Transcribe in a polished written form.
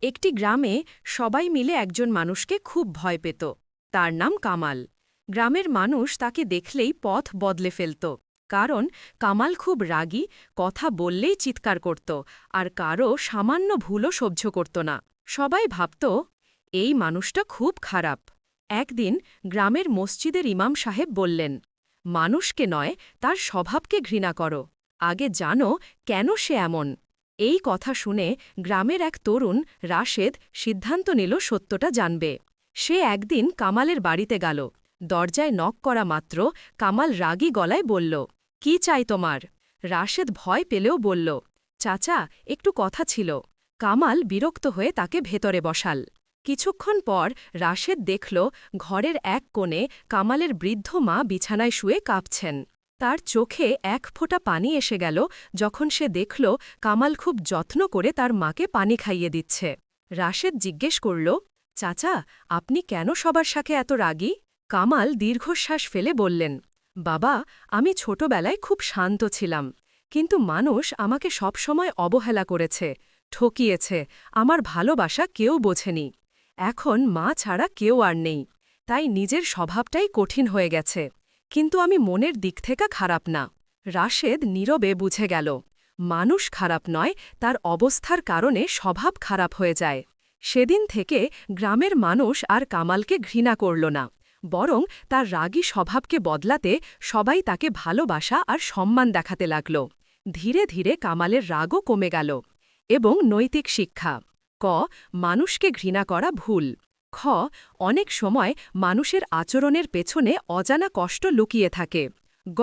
একটি গ্রামে সবাই মিলে একজন মানুষকে খুব ভয় পেত। তার নাম কামাল। গ্রামের মানুষ তাকে দেখলেই পথ বদলে ফেলত। কারণ কামাল খুব রাগী, কথা বললেই চিৎকার করত, আর কারও সামান্য ভুলও সহ্য করত না। সবাই ভাবত, এই মানুষটা খুব খারাপ। একদিন গ্রামের মসজিদের ইমাম সাহেব বললেন, মানুষকে নয়, তার স্বভাবকে ঘৃণা করো। আগে জানো কেন সে এমন। এই কথা শুনে গ্রামের এক তরুণ রাশেদ সিদ্ধান্ত নিল সত্যটা জানবে। সে একদিন কামালের বাড়িতে গেল। দরজায় নক করা মাত্র কামাল রাগী গলায় বলল, কি চাই তোমার? রাশেদ ভয় পেলেও বলল, চাচা, একটু কথা ছিল। কামাল বিরক্ত হয়ে তাকে ভেতরে বসাল। কিছুক্ষণ পর রাশেদ দেখল ঘরের এক কোণে কামালের বৃদ্ধ মা বিছানায় শুয়ে কাঁপছেন। তার চোখে এক ফোঁটা পানি এসে গেল যখন সে দেখল কামাল খুব যত্ন করে তার মাকে পানি খাইয়ে দিচ্ছে। রাশেদ জিজ্ঞেস করল, চাচা, আপনি কেন সবার সাথে এত রাগী? কামাল দীর্ঘশ্বাস ফেলে বললেন, বাবা, আমি ছোটবেলায় খুব শান্ত ছিলাম। কিন্তু মানুষ আমাকে সবসময় অবহেলা করেছে, ঠকিয়েছে, আমার ভালোবাসা কেউ বোঝেনি। এখন মা ছাড়া কেউ আর নেই, তাই নিজের স্বভাবটাই কঠিন হয়ে গেছে। কিন্তু আমি মনের দিক থেকে খারাপ না। রাশেদ নীরবে বুঝে গেল, মানুষ খারাপ নয়, তার অবস্থার কারণে স্বভাব খারাপ হয়ে যায়। সেদিন থেকে গ্রামের মানুষ আর কামালকে ঘৃণা করল না, বরং তার রাগী স্বভাবকে বদলাতে সবাই তাকে ভালোবাসা আর সম্মান দেখাতে লাগল। ধীরে ধীরে কামালের রাগও কমে গেল। এবং নৈতিক শিক্ষা: ক, মানুষকে ঘৃণা করা ভুল। খ, অনেক সময় মানুষের আচরণের পেছনে অজানা কষ্ট লুকিয়ে থাকে। গ,